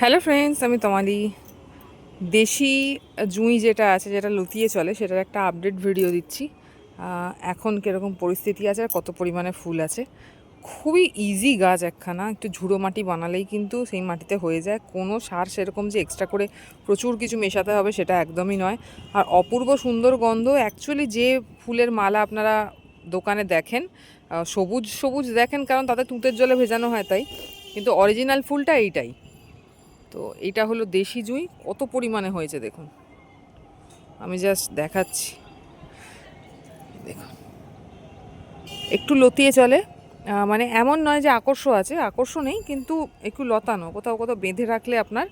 Hello friends, আমি তোমালি। দেশি জুঁই যেটা আছে, যেটা লতিয়ে চলে, সেটার একটা আপডেট ভিডিও দিচ্ছি। এখন কীরকম পরিস্থিতি আছে আর কত পরিমাণে ফুল আছে। খুবই ইজি গাছ একখানা, একটু ঝুড়ো মাটি বানালেই কিন্তু সেই মাটিতে হয়ে যায়। কোনো সার সেরকম যে এক্সট্রা করে প্রচুর কিছু মেশাতে হবে সেটা একদমই নয়। আর অপূর্ব সুন্দর গন্ধ। অ্যাকচুয়ালি যে ফুলের মালা আপনারা দোকানে দেখেন, সবুজ সবুজ দেখেন, কারণ তাদের তুঁতের জলে ভেজানো হয় তাই, কিন্তু অরিজিনাল ফুলটা এইটাই। তো এটা হলো দেশি জুঁই। কত পরিমাণে হয়েছে দেখুন, আমি জাস্ট দেখাচ্ছি। দেখুন, একটু লতিয়ে চলে, মানে এমন নয় যে আকর্ষ আছে, আকর্ষ নেই, কিন্তু একটু লতানো। কোথাও কোথাও বেঁধে রাখলে আপনার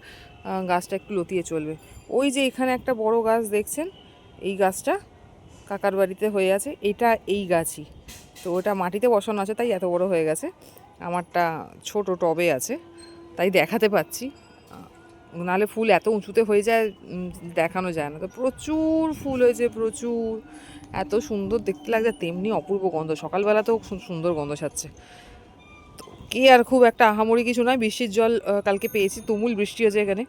গাছটা একটু লতিয়ে চলবে। ওই যে এখানে একটা বড় গাছ দেখছেন, এই গাছটা কাকার বাড়িতে হয়ে আছে, এটা এই গাছই। তো ওটা মাটিতে বসানো আছে তাই এত বড় হয়ে গেছে। আমারটা ছোট টবে আছে তাই দেখাতে পাচ্ছি, নাহলে ফুল এত উঁচুতে হয়ে যায়, দেখানো যায় না। তো প্রচুর ফুল হয়েছে, প্রচুর। এত সুন্দর দেখতে লাগছে, তেমনি অপূর্ব গন্ধ। সকালবেলাতেও খুব সুন্দর গন্ধ ছাড়ছে। কি আর খুব একটা আহামরি কিছু নয়, বৃষ্টির জল কালকে পেয়েছি, তুমুল বৃষ্টি হয়েছে এখানে,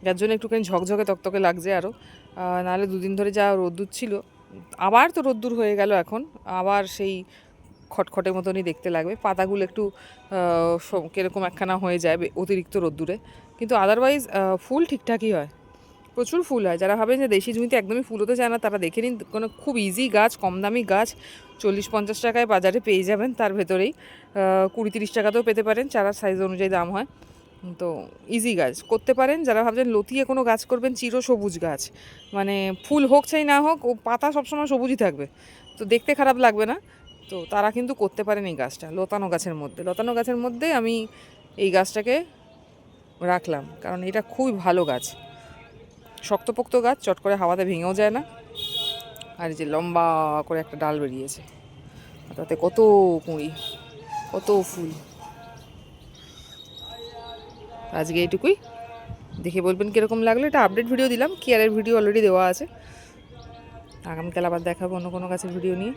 যার জন্য একটুখানি ঝকঝকে তকতকে লাগছে আরও। নাহলে দুদিন ধরে যা রোদ্দুর ছিল, আবার তো রোদ্দুর হয়ে গেল এখন, আবার সেই খটখটের মতনই দেখতে লাগবে। পাতাগুলো একটু কীরকম একখানা হয়ে যায় অতিরিক্ত রোদ্দুরে, কিন্তু আদারওয়াইজ ফুল ঠিকঠাকই হয়। প্রচুর ফুল হয়। যারা ভাবেন যে দেশি জমিতে একদমই ফুল হতে চায় না, তারা দেখে নিন। কোনো খুব ইজি গাছ, কম দামি গাছ, 40-50 টাকায় বাজারে পেয়ে যাবেন। তার ভেতরেই 20-30 টাকাতেও পেতে পারেন, চারার সাইজ অনুযায়ী দাম হয়। তো ইজি গাছ করতে পারেন। যারা ভাবছেন লতিয়ে কোনো গাছ করবেন, চিরসবুজ গাছ, মানে ফুল হোক চাই না হোক, ও পাতা সবসময় সবুজই থাকবে, তো দেখতে খারাপ লাগবে না। তো তারা কিন্তু করতে পারেন এই গাছটা। লতানো গাছের মধ্যে আমি এই গাছটাকে রাখলাম, কারণ এটা খুবই ভালো গাছ। শক্তপোক্ত গাছ, চট করে হাওয়াতে ভেঙেও যায় না। আর এই যে লম্বা করে একটা ডাল বেরিয়েছে, তাতে কত কুঁড়ি, কত ফুল। আজকে এইটুকুই, দেখে বলবেন কীরকম লাগলো। এটা আপডেট ভিডিও দিলাম, কেয়ারের ভিডিও অলরেডি দেওয়া আছে। আগামীকাল আবার দেখাবো অন্য কোনো গাছের ভিডিও নিয়ে।